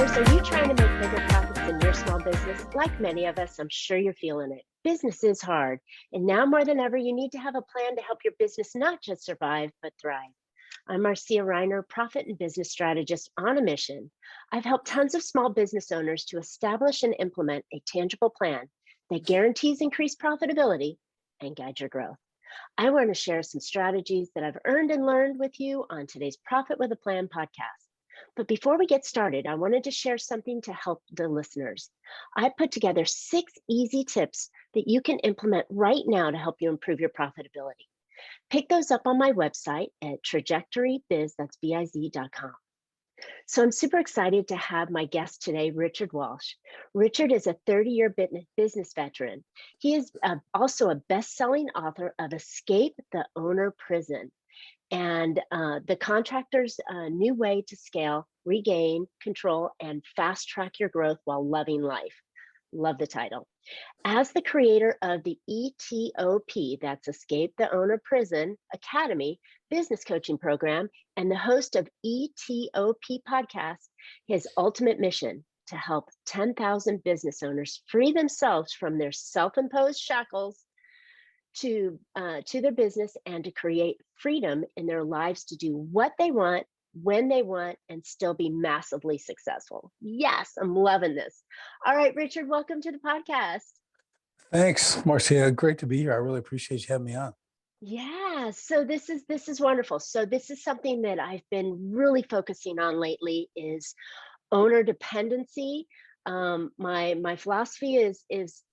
listeners, are you trying to make bigger profits in your small business? Like many of us, I'm sure you're feeling it. Business is hard, and now more than ever, you need to have a plan to help your business not just survive, but thrive. I'm Marcia Reiner, profit and business strategist on a mission. I've helped tons of small business owners to establish and implement a tangible plan that guarantees increased profitability and guides your growth. I want to share some strategies that I've earned and learned with you on today's Profit with a Plan podcast. But before we get started, I wanted to share something to help the listeners. I put together 6 easy tips that you can implement right now to help you improve your profitability. Pick those up on my website at trajectorybiz, that's biz.com. So I'm super excited to have my guest today, Richard Walsh. Richard is a 30-year business veteran. He is also a best-selling author of Escape the Owner Prison and the contractor's new way to scale, regain control, and fast track your growth while loving life. Love the title. As the creator of the ETOP, that's Escape the Owner Prison Academy business coaching program, and the host of ETOP podcast, his ultimate mission to help 10,000 business owners free themselves from their self-imposed shackles to their business and to create freedom in their lives to do what they want, when they want, and still be massively successful. Yes, I'm loving this. All right, Richard, welcome to the podcast. Thanks, Marcia. Great to be here. I really appreciate you having me on. Yeah, so this is wonderful. So this is something that I've been really focusing on lately is owner dependency. My philosophy is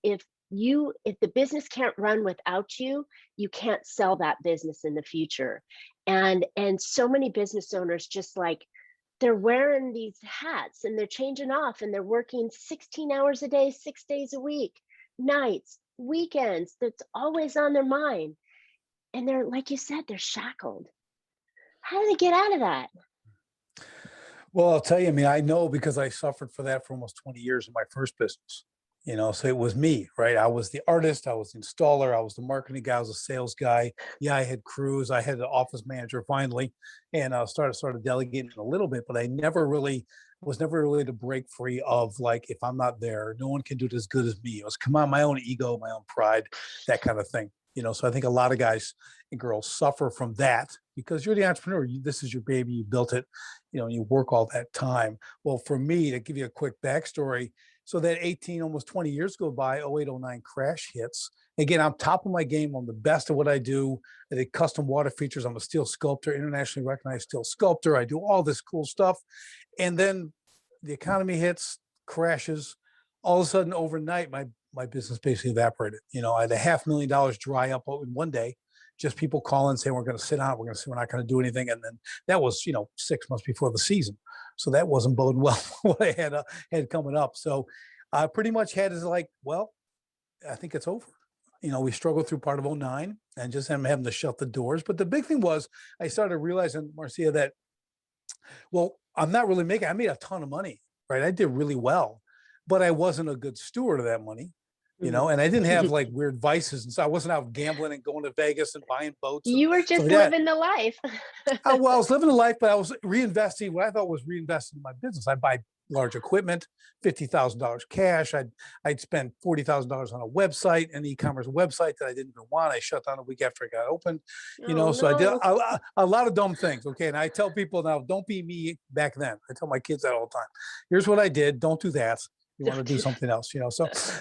if the business can't run without you, you can't sell that business in the future. And so many business owners just like they're wearing these hats and they're changing off and they're working 16 hours a day, 6 days a week, nights, weekends, that's always on their mind. And they're, like you said, they're shackled. How do they get out of that? Well, I'll tell you, I know because I suffered for that for almost 20 years in my first business. So it was me, right? I was the artist, I was the installer, I was the marketing guy, I was a sales guy. Yeah, I had crews, I had an office manager finally, and I started delegating a little bit, but I was never really to break free of like, if I'm not there, no one can do it as good as me. It was come on, my own ego, my own pride, that kind of thing. So I think a lot of guys and girls suffer from that because you're the entrepreneur. This is your baby, you built it, and you work all that time. Well, for me, to give you a quick backstory, so that 18, almost 20 years go by, 0809 crash hits. Again, I'm top of my game. I'm the best at what I do. I did custom water features. I'm a steel sculptor, internationally recognized steel sculptor. I do all this cool stuff. And then the economy hits, crashes. All of a sudden, overnight, my business basically evaporated. I had $500,000 dry up in one day. Just people calling saying we're going to sit out, we're not going to do anything. And then that was 6 months before the season, so that wasn't boding well what I had coming up. So I pretty much had is like, well, I think it's over. We struggled through part of '09 and just having to shut the doors. But the big thing was I started realizing, Marcia, that I'm not really making. I made a ton of money, right? I did really well, but I wasn't a good steward of that money. And I didn't have like weird vices. And so I wasn't out gambling and going to Vegas and buying boats. You were just living the life. I was living the life, but I was reinvesting what I thought was reinvesting in my business. I'd buy large equipment, $50,000 cash. I'd spend $40,000 on a website, an e-commerce website that I didn't even want. I shut down a week after it got opened, so I did a lot of dumb things. Okay. And I tell people now, don't be me back then. I tell my kids that all the time. Here's what I did. Don't do that. You want to do something else,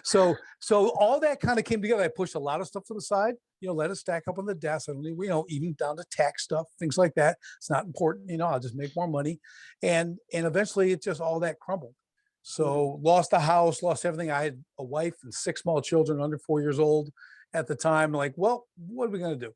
So all that kind of came together. I pushed a lot of stuff to the side, let it stack up on the desk. And even down to tax stuff, things like that. It's not important, I'll just make more money. And eventually it just all that crumbled. So lost the house, lost everything. I had a wife and 6 small children under 4 years old at the time. Like, well, what are we going to do?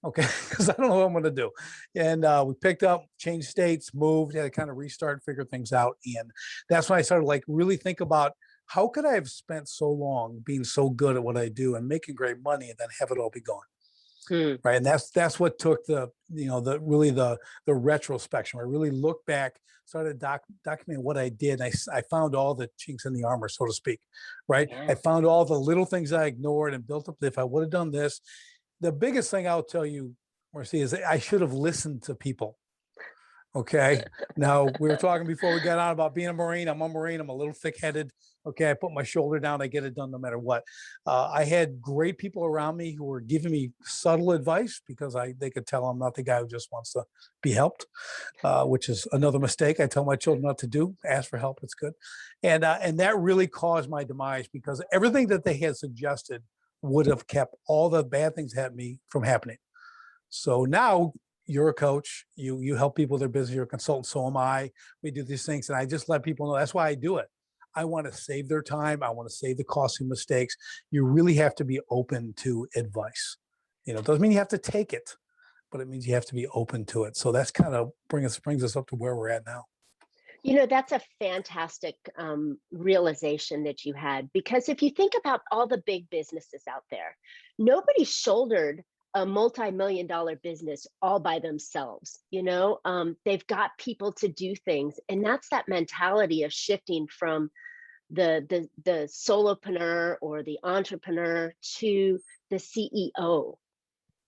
Okay, because I don't know what I'm going to do. And we picked up, changed states, moved, had to kind of restart, figure things out. And that's when I started like really think about how could I have spent so long being so good at what I do and making great money and then have it all be gone. Right. And that's what took the retrospection. I really looked back, started documenting what I did. And I found all the chinks in the armor, so to speak. Right. Yeah. I found all the little things I ignored and built up. If I would have done this, the biggest thing I'll tell you, Marcia, is that I should have listened to people. Okay. Now we were talking before we got on about being a Marine. I'm a Marine. I'm a little thick-headed. Okay. I put my shoulder down. I get it done no matter what. I had great people around me who were giving me subtle advice because they could tell I'm not the guy who just wants to be helped, which is another mistake I tell my children not to do. Ask for help. It's good. And that really caused my demise because everything that they had suggested would have kept all the bad things that happened to me from happening. So now you're a coach, you help people with their business, you're a consultant, so am I. We do these things, and I just let people know that's why I do it. I want to save their time. I want to save the costly mistakes. You really have to be open to advice. It doesn't mean you have to take it, but it means you have to be open to it. So that's kind of brings us up to where we're at now. That's a fantastic realization that you had, because if you think about all the big businesses out there, nobody shouldered a multi-million-dollar business all by themselves. They've got people to do things, and that's that mentality of shifting from the solopreneur or the entrepreneur to the CEO,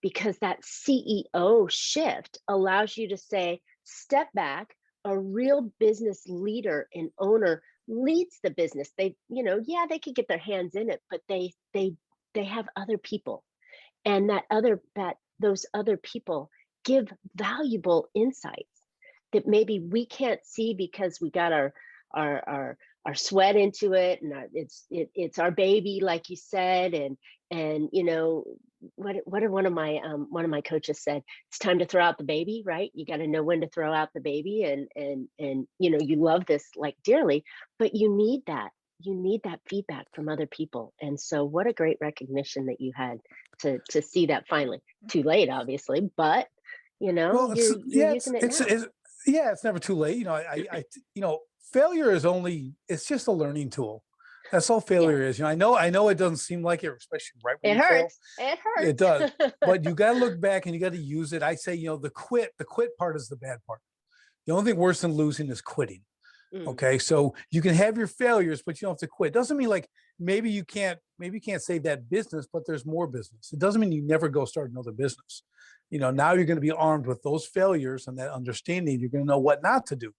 because that CEO shift allows you to say, step back. A real business leader and owner leads the business. They could get their hands in it, but they have other people. And those other people give valuable insights that maybe we can't see because we got our sweat into it, and it's our baby, like you said. And what one of my coaches said, it's time to throw out the baby, right? You got to know when to throw out the baby, and you love this like dearly, but you need that feedback from other people. And so what a great recognition that you had to see that finally. Too late, obviously, but Well, you're using it now. It's never too late. Failure is it's just a learning tool. That's all failure is. I know it doesn't seem like it, especially right when It you fail. hurts. It hurts. It does. But you got to look back and you got to use it. I say, the quit part is the bad part. The only thing worse than losing is quitting. Okay. So you can have your failures, but you don't have to quit. Doesn't mean like maybe you can't save that business, but there's more business. It doesn't mean you never go start another business. Now you're going to be armed with those failures and that understanding. You're going to know what not to do.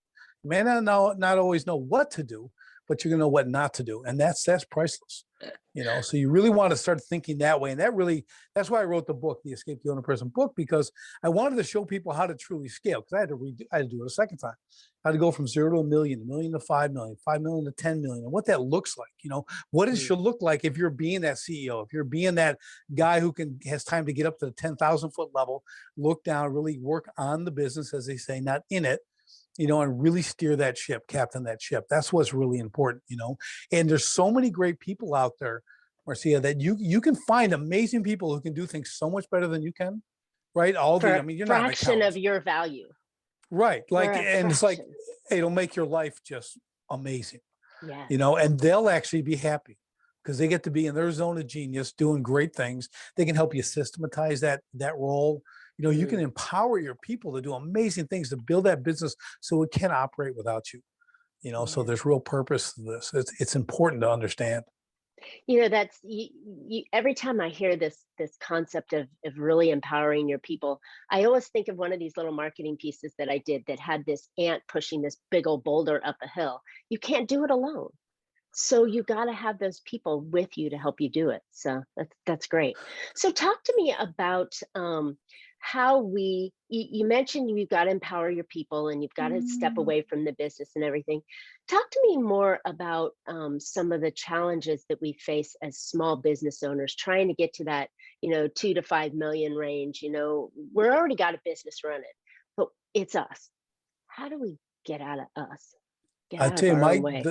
You may not always know what to do, but you're going to know what not to do. And that's priceless. So you really want to start thinking that way. And that's why I wrote the book, the Escape the Owner Person book, because I wanted to show people how to truly scale. Because I had to do it a second time. I had to go from 0 to a million to 5 million, 5 million to 10 million, and what that looks like. What it should look like if you're being that CEO, if you're being that guy who has time to get up to the 10,000 foot level, look down, really work on the business, as they say, not in it. And really steer that ship, captain that ship. That's what's really important, And there's so many great people out there, Marcia, that you can find amazing people who can do things so much better than you can, right? You're not an fraction accountant. of your value. Right. And it's like, it'll make your life just amazing, Yeah. And they'll actually be happy because they get to be in their zone of genius, doing great things. They can help you systematize that role. You can empower your people to do amazing things to build that business so it can operate without you. So there's real purpose to this. It's important to understand. That's every time I hear this concept of really empowering your people, I always think of one of these little marketing pieces that I did that had this ant pushing this big old boulder up a hill. You can't do it alone. So you got to have those people with you to help you do it. So that's great. So talk to me about how you mentioned you've got to empower your people and you've got to step away from the business and everything. Talk to me more about some of the challenges that we face as small business owners trying to get to that, 2 to 5 million range. We're already got a business running, but it's us. How do we get out of us? Get I out tell of you, our own way?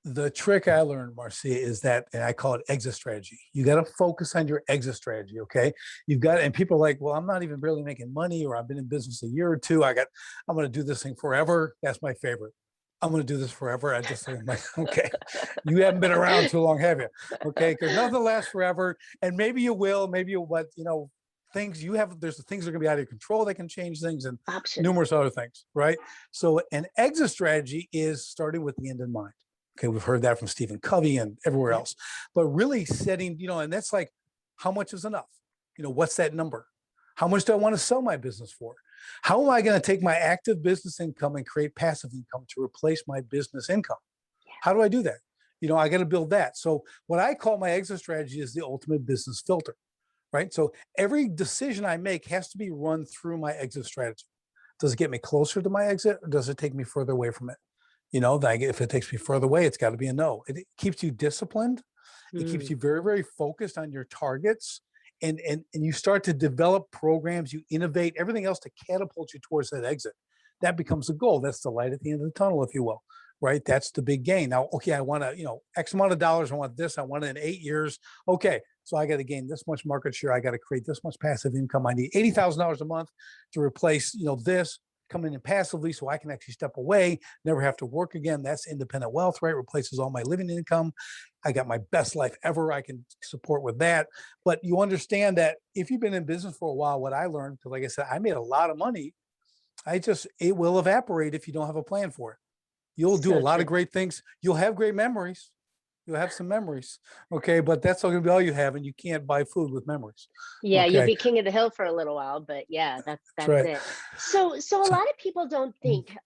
The trick I learned, Marcia, is that, and I call it exit strategy. You got to focus on your exit strategy. Okay. And people are like, well, I'm not even barely making money, or I've been in business a year or two. I'm going to do this thing forever. That's my favorite. I'm going to do this forever. I just think, okay, you haven't been around too long, have you? Okay. Because nothing lasts forever. And maybe you will, but things there's things that are going to be out of your control. They can change things and numerous other things. Right. So an exit strategy is starting with the end in mind. Okay, we've heard that from Stephen Covey and everywhere else, but really setting, and that's like, how much is enough? What's that number? How much do I want to sell my business for? How am I going to take my active business income and create passive income to replace my business income? How do I do that? I got to build that. So what I call my exit strategy is the ultimate business filter, right? So every decision I make has to be run through my exit strategy. Does it get me closer to my exit, or does it take me further away from it? If it takes me further away, it's got to be a no. It keeps you disciplined. It keeps Mm. you very, very focused on your targets. And you start to develop programs, you innovate, everything else to catapult you towards that exit. That becomes the goal. That's the light at the end of the tunnel, if you will, right? That's the big gain. Now, okay, I want to, X amount of dollars. I want this. I want it in 8 years. Okay, so I got to gain this much market share. I got to create this much passive income. I need $80,000 a month to replace, this coming in passively so I can actually step away, never have to work again. That's independent wealth, right? Replaces all my living income. I got my best life ever. I can support with that. But you understand that if you've been in business for a while, what I learned, because like I said, I made a lot of money. It will evaporate if you don't have a plan for it. You'll do a So lot of true. great things. You'll have great memories. You'll have some memories. Okay. But that's all going to be all you have. And you can't buy food with memories. Yeah, you'll Okay. be king of the hill for a little while, but yeah, That's that's right. it. So a So, lot of people don't think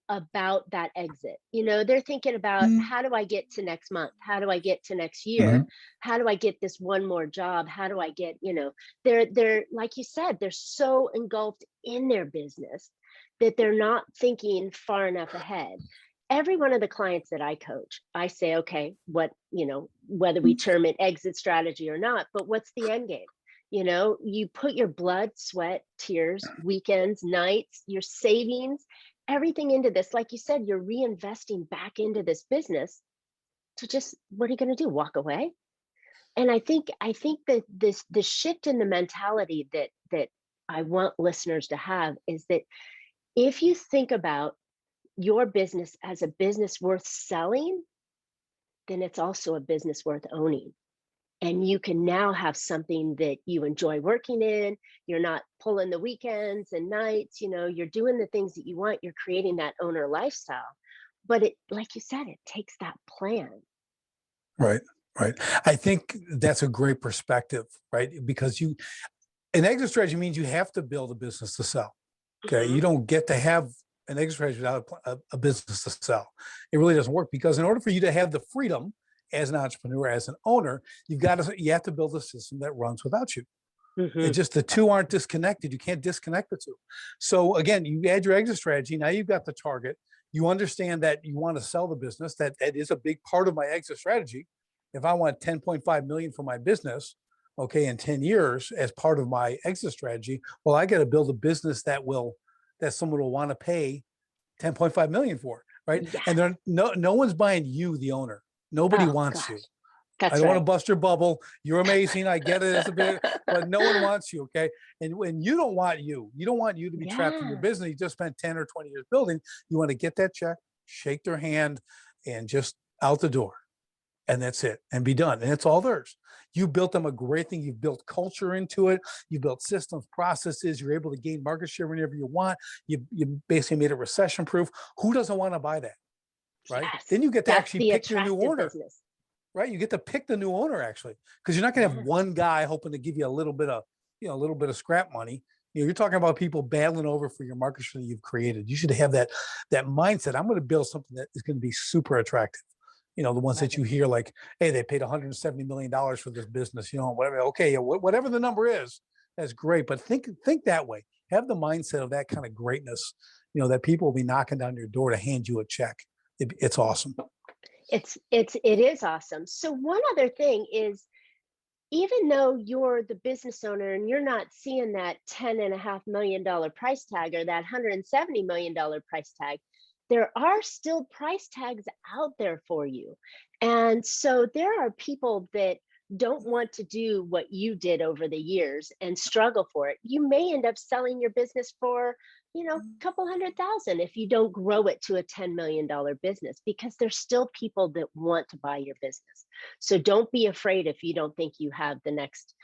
about that exit. They're thinking about, mm, how do I get to next month? How do I get to next year? mhm, How do I get this one more job? How do I get, they're like you said, they're so engulfed in their business that they're not thinking far enough ahead. Every one of the clients that I coach, I say, okay, whether we term it exit strategy or not, but what's the end game? You put your blood, sweat, tears, weekends, nights, your savings, everything into this. Like you said, you're reinvesting back into this business. So just what are you going to do? Walk away? And I think that this shift in the mentality that I want listeners to have is that if you think about your business as a business worth selling, then it's also a business worth owning. And you can now have something that you enjoy working in. You're not pulling the weekends and nights, you're doing the things that you want. You're creating that owner lifestyle. But like you said, it takes that plan. right. Right. I think that's a great perspective, right? Because an exit strategy means you have to build a business to sell. Okay. Hmm. You don't get to have an exit strategy without a business to sell. It really doesn't work, because in order for you to have the freedom as an entrepreneur, as an owner, you have to build a system that runs without you. Hmm. It just, the two aren't disconnected. You can't disconnect the two. So again, you add your exit strategy. Now you've got the target. You understand that you want to sell the business. That is a big part of my exit strategy. If I want 10.5 million for my business, okay, in 10 years as part of my exit strategy, well, I got to build a business that someone will want to pay 10.5 million for, right? And Yes. then no one's buying you, the owner. Nobody Oh, wants you. gosh. I That's don't want to right. bust your bubble. You're amazing. I get it as a bit, but no one wants you. Okay. And when you don't want you to be trapped in your Yeah. business you just spent 10 or 20 years building. You want to get that check, shake their hand, and just out the door. And that's it, and be done. And it's all theirs. You built them a great thing. You've built culture into it. You built systems, processes. You're able to gain market share whenever you want. You basically made it recession proof. Who doesn't want to buy that? Right. Yes. Then you get to That's actually the pick your new attractive owner. business. Right? You get to pick the new owner, actually, because you're not going to have Yes. one guy hoping to give you a little bit of scrap money. You're talking about people battling over for your market share that you've created. You should have that mindset. I'm going to build something that is going to be super attractive. The ones Love that you it. hear like, hey, they paid $170 million for this business, whatever. Okay, yeah, whatever the number is, that's great. But think that way. Have the mindset of that kind of greatness, that people will be knocking down your door to hand you a check. It's awesome. It is awesome. So one other thing is, even though you're the business owner and you're not seeing that $10.5 million price tag or that $170 million price tag, there are still price tags out there for you. And so there are people that don't want to do what you did over the years and struggle for it. You may end up selling your business for couple 100,000 if you don't grow it to a $10 million business, because there's still people that want to buy your business. So don't be afraid if you don't think you have the next,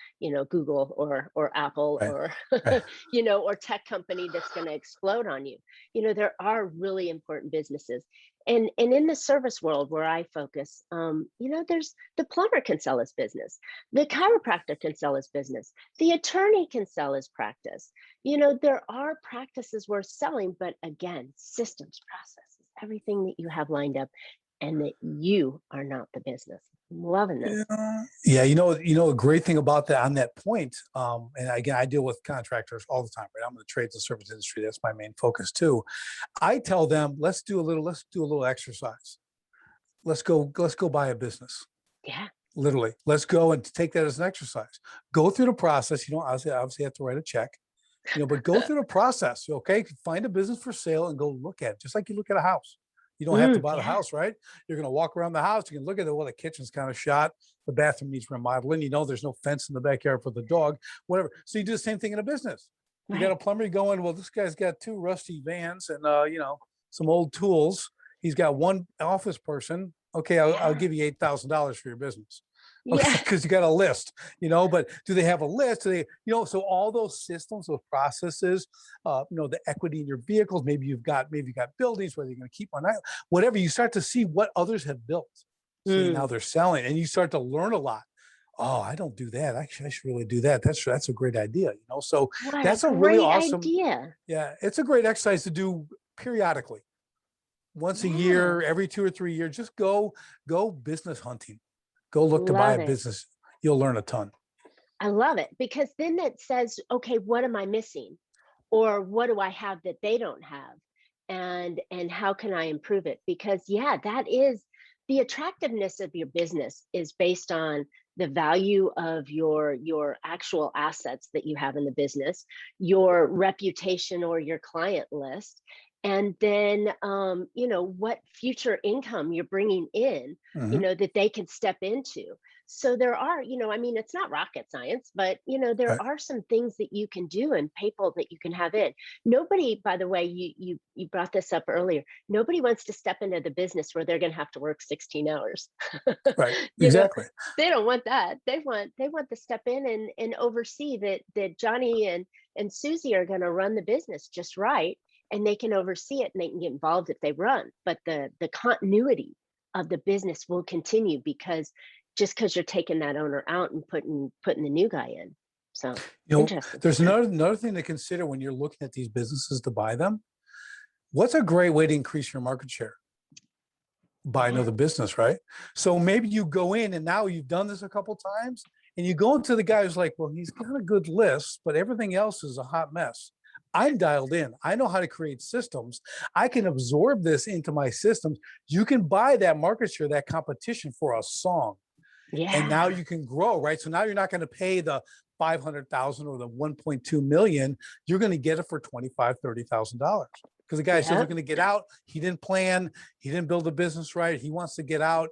Google or Apple Right. or, Right. or tech company that's going to explode on you. There are really important businesses. And in the service world where I focus, there's the plumber can sell his business, the chiropractor can sell his business, the attorney can sell his practice. There are practices worth selling, but again, systems, processes, everything that you have lined up, and that you are not the business. I'm loving this. Yeah, a great thing about that on that point, and again, I deal with contractors all the time, right? I'm in the trades and service industry. That's my main focus too. I tell them, let's do a little exercise. Let's go buy a business. Yeah. Literally, let's go and take that as an exercise. Go through the process. Obviously have to write a check, but go through the process. Okay, find a business for sale and go look at it, just like you look at a house. You don't have to buy the Yeah. house, right? You're going to walk around the house. You can look at it. Well, the kitchen's kind of shot. The bathroom needs remodeling. There's no fence in the backyard for the dog, whatever. So you do the same thing in a business. You got a Right. plumber going, well, this guy's got two rusty vans and, some old tools. He's got one office person. Okay, I'll Yeah. give you $8,000 for your business. Okay, Yeah. because you got a list, but do they have a list? Do they, so all those systems, those processes, the equity in your vehicles, maybe you've got buildings, whether you're going to keep one, whatever, you start to see what others have built. See, now Mm. they're selling and you start to learn a lot. Oh, I don't do that. Actually, I should really do that. That's a great idea, So What a that's a really great awesome, idea. yeah, it's a great exercise to do periodically. Once a Yeah. year, every 2 or 3 years, just go business hunting. Go look to buy Love a it. business. You'll learn a ton. I love it, because then it says, okay, what am I missing? Or what do I have that they don't have? And how can I improve it? Because yeah, that is the attractiveness of your business is based on the value of your actual assets that you have in the business, your reputation or your client list, and then what future income you're bringing in, Mhm. that they can step into. So there are, it's not rocket science, but there Right. are some things that you can do and people that you can have in. Nobody, by the way, you brought this up earlier. Nobody wants to step into the business where they're going to have to work 16 hours. Right. you know, Exactly. they don't want that. They want to step in and oversee that Johnny and Susie are going to run the business just right, and they can oversee it and they can get involved if they run. But the continuity of the business will continue, because just because you're taking that owner out and putting the new guy in. So You know, interesting. there's another thing to consider when you're looking at these businesses to buy them. What's a great way to increase your market share? Buy Yeah. another business, right? So maybe you go in and now you've done this a couple times and you go into the guy who's like, well, he's got a good list, but everything else is a hot mess. I'm dialed in. I know how to create systems. I can absorb this into my systems. You can buy that market share, that competition for a song. And now Yeah. you can grow, right? So now you're not going to pay the 500,000 or the 1.2 million. You're going to get it for $25,000, $30,000 because the guy's just Yep. looking to get out. He didn't plan. He didn't build a business right. He wants to get out.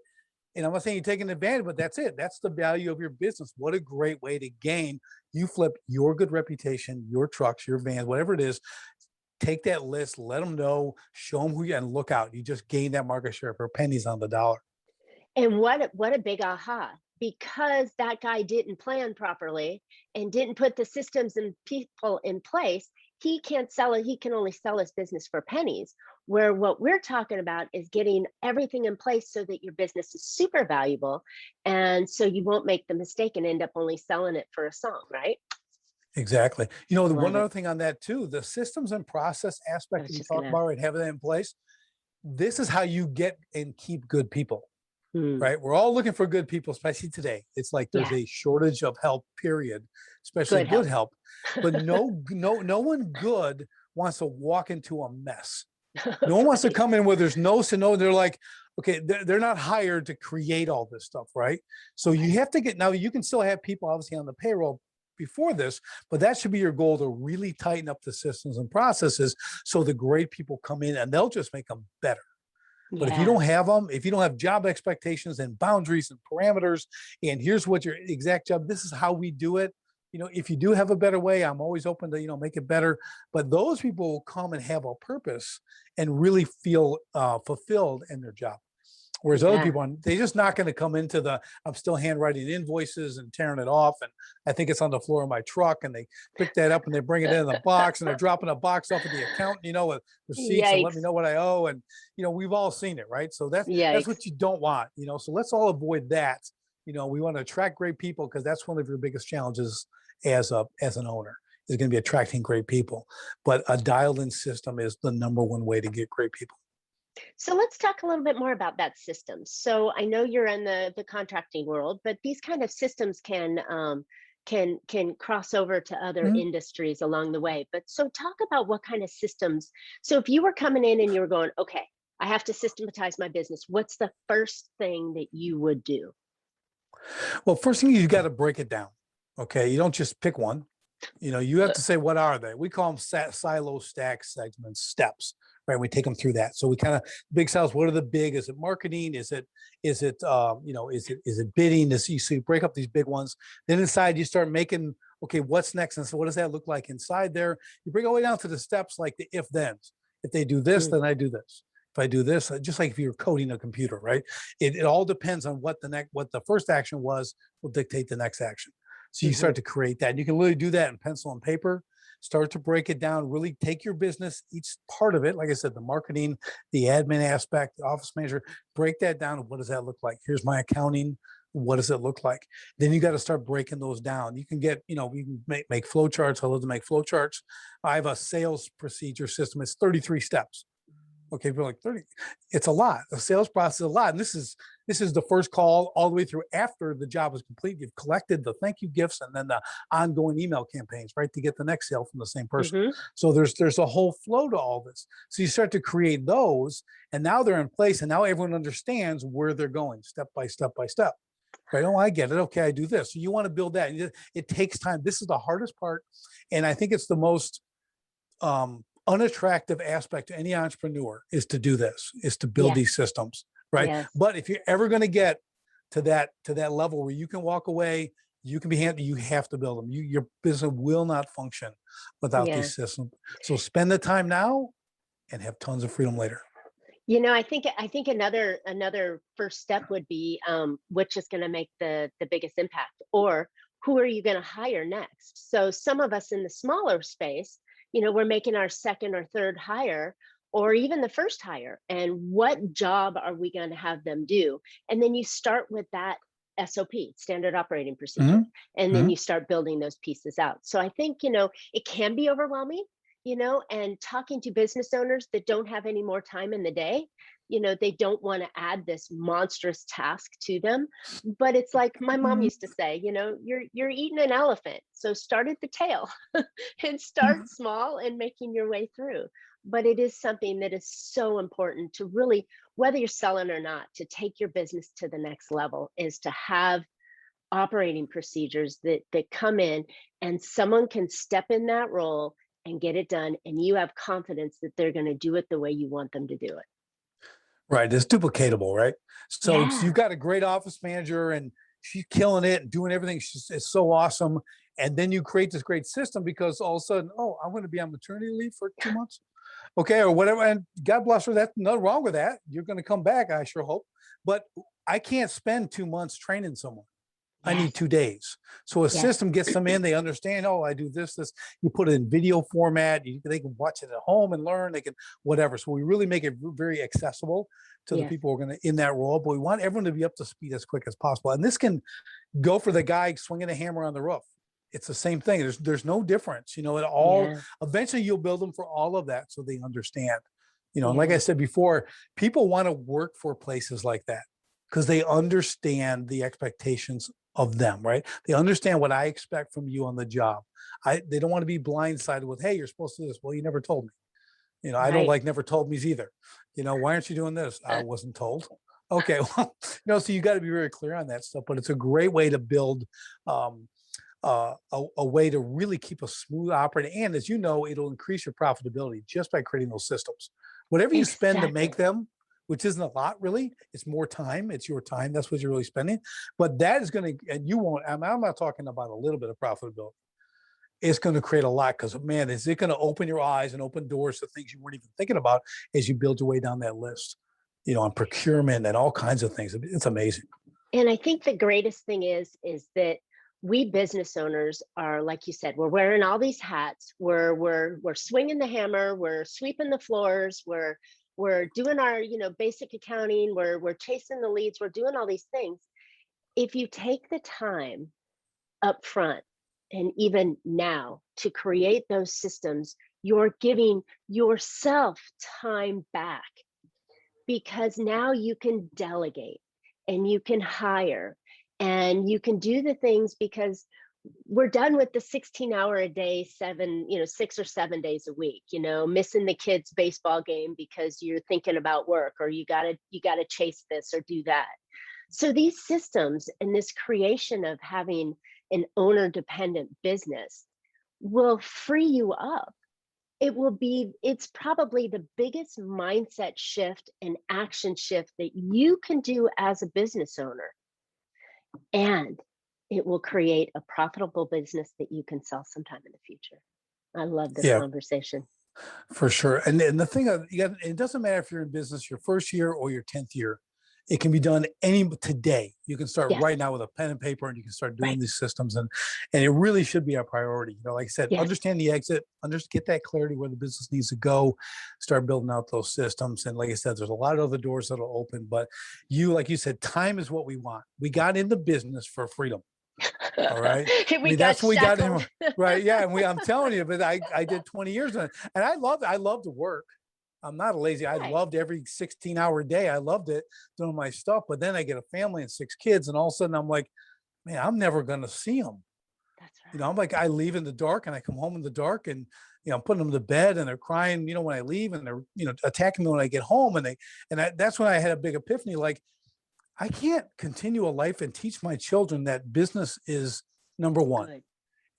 And I'm not saying you're taking advantage, but that's it. That's the value of your business. What a great way to gain. You flip your good reputation, your trucks, your vans, whatever it is. Take that list, let them know, show them who you, and look out. You just gain that market share for pennies on the dollar. And what a big aha, because that guy didn't plan properly and didn't put the systems and people in place. He can't sell it. He can only sell his business for pennies. Where what we're talking about is getting everything in place so that your business is super valuable, and so you won't make the mistake and end up only selling it for a song, right? Exactly. The one Love other it. thing on that too, the systems and process I aspect was that you just talk gonna about, ask. right? Having that in place. This is how you get and keep good people, Hmm. right? We're all looking for good people, especially today. It's like there's Yeah. a shortage of help, period, especially Good good help. help. But no one good wants to walk into a mess. No one wants to Right. come in where there's no. They're like, okay, they're not hired to create all this stuff, right? So you Right. have to get, now you can still have people obviously on the payroll before this, but that should be your goal, to really tighten up the systems and processes so the great people come in and they'll just make them better. But if you Yeah. don't have them, if you don't have job expectations and boundaries and parameters, and here's what your exact job, this is how we do it, if you do have a better way, I'm always open to, make it better. But those people will come and have a purpose and really feel fulfilled in their job. Whereas other Yeah. people, they're just not going to come into I'm still handwriting invoices and tearing it off. And I think it's on the floor of my truck, and they pick that up and they bring it in the box, and they're dropping a box off at the accountant, with receipts and let me Yikes. know what I owe. And, we've all seen it, right? So that's Yikes. what you don't want, so let's all avoid that. We want to attract great people, because that's one of your biggest challenges as an owner, is going to be attracting great people. But a dialed in system is the number one way to get great people. So let's talk a little bit more about that system. So I know you're in the contracting world, but these kind of systems can cross over to other Mhm. industries along the way. But so talk about what kind of systems. So if you were coming in and you were going, okay, I have to systematize my business, what's the first thing that you would do? Well, first thing, you got to break it down. Okay. You don't just pick one. You have to say, what are they? We call them silo, stack, segments, steps, right? We take them through that. So we kind of big silos. What are the big? Is it marketing? Is it is it bidding? So you break up these big ones. Then inside you start making, okay, what's next? And so what does that look like inside there? You bring it all the way down to the steps, like the if thens. If they do this, Mm, then I do this. If I do this, just like if you're coding a computer, right? It all depends on what the first action was, will dictate the next action. So you mhm. start to create that. And you can literally do that in pencil and paper. Start to break it down, really take your business, each part of it. Like I said, the marketing, the admin aspect, the office manager, break that down. What does that look like? Here's my accounting. What does it look like? Then you got to start breaking those down. You can get, you can make flow charts. I love to make flow charts. I have a sales procedure system. It's 33 steps. Okay, we're like 30. It's a lot. The sales process is a lot. And this is the first call all the way through after the job is complete. You've collected the thank you gifts and then the ongoing email campaigns, right, to get the next sale from the same person. Mhm. So there's a whole flow to all this. So you start to create those, and now they're in place, and now everyone understands where they're going step by step by step. Right? Oh, I get it. Okay, I do this. So you want to build that. It takes time. This is the hardest part, and I think it's the most unattractive aspect to any entrepreneur, is to do this, is to build Yeah. these systems, right? Yes. But if you're ever going to get to that level where you can walk away, you can be handled, you have to build them. Your business will not function without Yeah. these systems. So spend the time now and have tons of freedom later. I think another first step would be which is going to make the biggest impact, or who are you going to hire next? So some of us in the smaller space, we're making our second or third hire, or even the first hire, and what job are we going to have them do? And then you start with that SOP, standard operating procedure, Mhm, and then mhm. you start building those pieces out. So I think it can be overwhelming, and talking to business owners that don't have any more time in the day, they don't want to add this monstrous task to them. But it's like my mom used to say, you're eating an elephant, so start at the tail and start small and making your way through. But it is something that is so important to really, whether you're selling or not, to take your business to the next level, is to have operating procedures that come in, and someone can step in that role and get it done, and you have confidence that they're going to do it the way you want them to do it. Right. It's duplicatable, right? So you've Yeah. got a great office manager, and she's killing it and doing everything. It's so awesome. And then you create this great system, because all of a sudden, oh, I'm going to be on maternity leave for 2 months. Okay, or whatever. And God bless her. That's nothing wrong with that. You're going to come back, I sure hope. But I can't spend 2 months training someone. I need Yes. 2 days. So a Yes. system gets them in, they understand, oh, I do this. You put it in video format, they can watch it at home and learn, they can whatever. So we really make it very accessible to the Yes. people who are going to in that role, but we want everyone to be up to speed as quick as possible. And this can go for the guy swinging a hammer on the roof. It's the same thing. There's no difference, it all, Yeah. eventually you'll build them for all of that so they understand. And like I Yeah. said before, people want to work for places like that because they understand the expectations of them, right? They understand what I expect from you on the job. They don't want to be blindsided with, hey, you're supposed to do this. Well, you never told me. I don't Right. like never told me's either. Why aren't you doing this? I wasn't told. Okay, well, so you got to be very clear on that stuff. But it's a great way to build um, a way to really keep a smooth operating. And as you know, it'll increase your profitability just by creating those systems. Whatever you spend to make Exactly. them which isn't a lot really. It's more time. It's your time. That's what you're really spending. But that is going to, and you won't, I'm not talking about a little bit of profitability. It's going to create a lot because, man, is it going to open your eyes and open doors to things you weren't even thinking about as you build your way down that list, on procurement and all kinds of things. It's amazing. And I think the greatest thing is that we business owners are, like you said, we're wearing all these hats. We're swinging the hammer. We're sweeping the floors. We're doing our, basic accounting. We're chasing the leads. We're doing all these things. If you take the time up front and even now to create those systems, you're giving yourself time back, because now you can delegate and you can hire and you can do the things, because we're done with the 16-hour a day, 6 or 7 days a week, missing the kids' baseball game because you're thinking about work, or you gotta chase this or do that. So these systems and this creation of having an owner dependent business will free you up. It's probably the biggest mindset shift and action shift that you can do as a business owner. And it will create a profitable business that you can sell sometime in the future. I love this conversation. For sure. And the thing, it doesn't matter if you're in business your first year or your 10th year. It can be done today. You can start right now with a pen and paper, and you can start doing these systems. And it really should be a priority. Like I said, understand the exit, get that clarity where the business needs to go, start building out those systems. And like I said, there's a lot of other doors that'll open. But like you said, time is what we want. We got into business for freedom. All right. That's what we got in. Right. Yeah. And I'm telling you, but I did 20 years on it. And I love to work. I'm not lazy. I loved every 16-hour day. I loved it doing my stuff. But then I get a family and 6 kids, and all of a sudden I'm like, man, I'm never going to see them. That's right. I'm like, I leave in the dark and I come home in the dark, and I'm putting them to bed, and they're crying, when I leave, and they're attacking me when I get home, and that's when I had a big epiphany. Like, I can't continue a life and teach my children that business is number one. Good.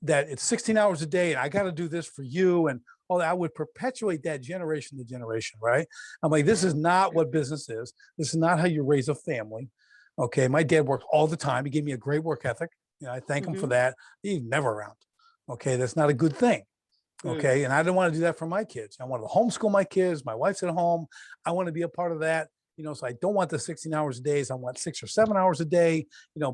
That it's 16 hours a day, and I got to do this for you, and all that. I would perpetuate that generation to generation, right? I'm like, this is not what business is. This is not how you raise a family. Okay, my dad worked all the time. He gave me a great work ethic. I thank him for that. He's never around. Okay, that's not a good thing. Okay, and I didn't want to do that for my kids. I wanted to homeschool my kids. My wife's at home. I want to be a part of that. So I don't want the 16 hours a day. I want 6 or 7 hours a day,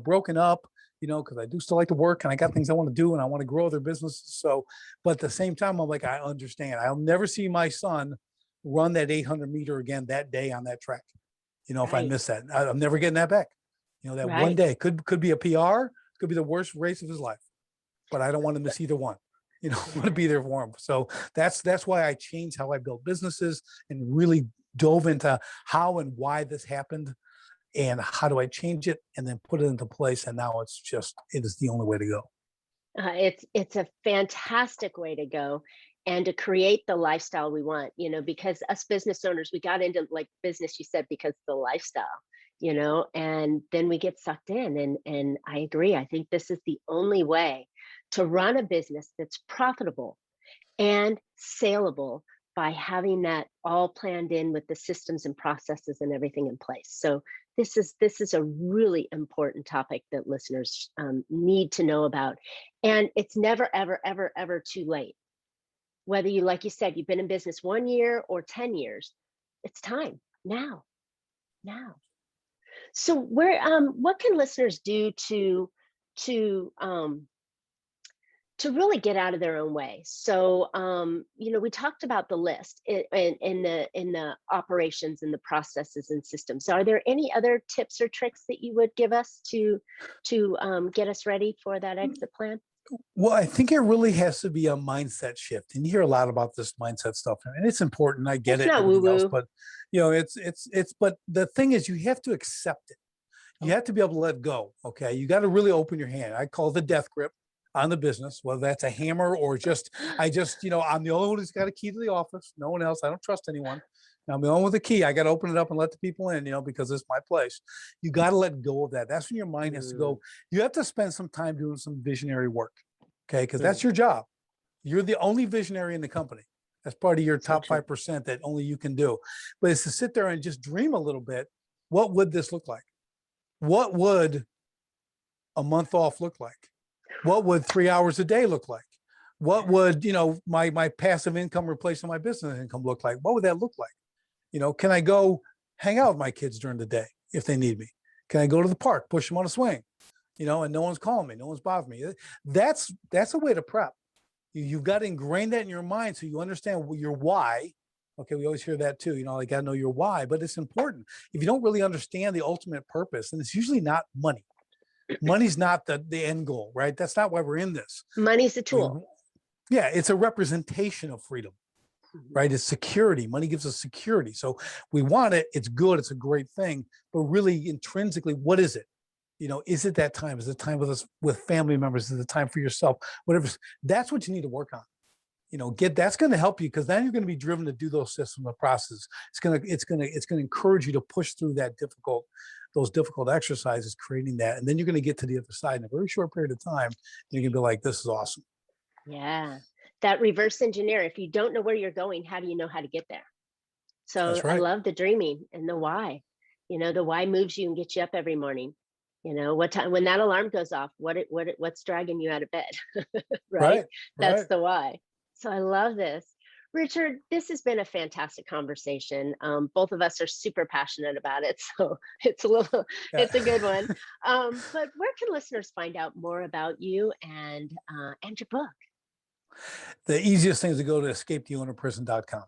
broken up, because I do still like to work, and I got things I want to do, and I want to grow their businesses. So, but at the same time, I'm like, I understand. I'll never see my son run that 800-meter again that day on that track. If I miss that, I'm never getting that back. That one day could be a PR, could be the worst race of his life, but I don't want to miss either one. I want to be there for him. So that's why I changed how I built businesses and really dove into how and why this happened, and how do I change it, and then put it into place. And now it is the only way to go. It's a fantastic way to go, and to create the lifestyle we want, because us business owners, we got into business, you said, because the lifestyle, and then we get sucked in. And I agree. I think this is the only way to run a business that's profitable and saleable, by having that all planned in with the systems and processes and everything in place. So this is a really important topic that listeners need to know about. And it's never, ever, ever, ever too late. Whether like you said, you've been in business 1 year or 10 years, it's time now. So what can listeners do to really get out of their own way? So, we talked about the list in the operations and the processes and systems. So are there any other tips or tricks that you would give us to get us ready for that exit plan? Well, I think it really has to be a mindset shift. And you hear a lot about this mindset stuff, and it's important. I get it. Not woo-woo. But, but the thing is, you have to accept it. You have to be able to let go. Okay. You got to really open your hand. I call it the death grip on the business, whether that's a hammer or I'm the only one who's got a key to the office. No one else. I don't trust anyone. I'm the only one with the key. I got to open it up and let the people in, because it's my place. You got to let go of that. That's when your mind has to go. You have to spend some time doing some visionary work. Okay. Because that's your job. You're the only visionary in the company. That's part of your So top true. 5% that only you can do. But it's to sit there and just dream a little bit. What would this look like? What would a month off look like? What would 3 hours a day look like? What would, my passive income replacing my business income look like? What would that look like? Can I go hang out with my kids during the day if they need me? Can I go to the park, push them on a swing, and no one's calling me, no one's bothering me? That's a way to prep. You've got to ingrain that in your mind so you understand your why. Okay, we always hear that too. You got to know your why, but it's important. If you don't really understand the ultimate purpose, and it's usually not money. Money's not the end goal, right? That's not why we're in this. Money's a tool. Yeah, it's a representation of freedom, right? It's security. Money gives us security. So we want it. It's good. It's a great thing. But really intrinsically, what is it? Is it that time? Is it time with us, with family members? Is it time for yourself? Whatever. That's what you need to work on. That's going to help you, because then you're going to be driven to do those systems and processes. It's going to encourage you to push through those difficult exercises, creating that. And then you're going to get to the other side in a very short period of time. And you're going to be like, this is awesome. Yeah. That reverse engineer. If you don't know where you're going, how do you know how to get there? So That's right. I love the dreaming and the why. The why moves you and gets you up every morning. What time, when that alarm goes off, what's dragging you out of bed? Right? That's the why. So I love this. Richard, this has been a fantastic conversation. Both of us are super passionate about it, so it's a good one. But where can listeners find out more about you and your book? The easiest thing is to go to escapetheownerprison.com.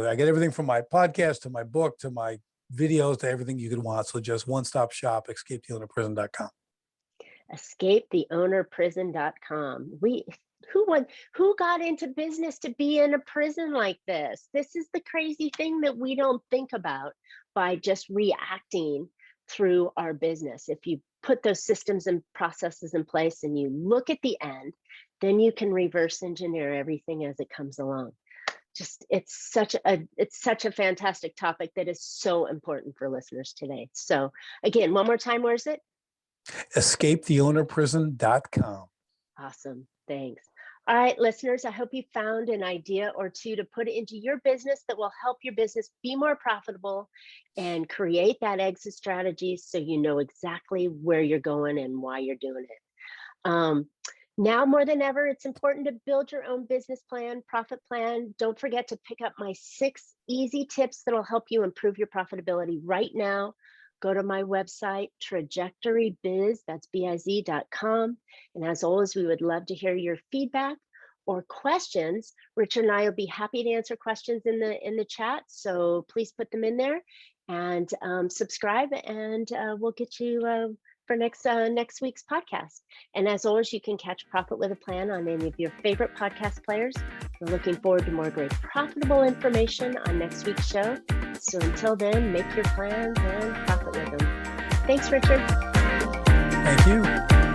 I get everything from my podcast to my book to my videos to everything you could want. So just one-stop shop, escapetheownerprison.com. Escapetheownerprison.com. Who got into business to be in a prison like this? This is the crazy thing that we don't think about by just reacting through our business. If you put those systems and processes in place and you look at the end, then you can reverse engineer everything as it comes along. It's such a fantastic topic that is so important for listeners today. So again, one more time, where is it? escapetheownerprison.com. Awesome. Thanks. All right, listeners, I hope you found an idea or two to put into your business that will help your business be more profitable and create that exit strategy so you know exactly where you're going and why you're doing it. Now more than ever, it's important to build your own business plan, profit plan. Don't forget to pick up my 6 easy tips that'll help you improve your profitability right now. Go to my website, trajectorybiz, that's biz.com. And as always, we would love to hear your feedback or questions. Richard and I will be happy to answer questions in the chat. So please put them in there and subscribe, and we'll get you for next week's podcast. And as always, you can catch Profit with a Plan on any of your favorite podcast players. We're looking forward to more great profitable information on next week's show. So until then, make your plans and profit with them. Thanks, Richard. Thank you.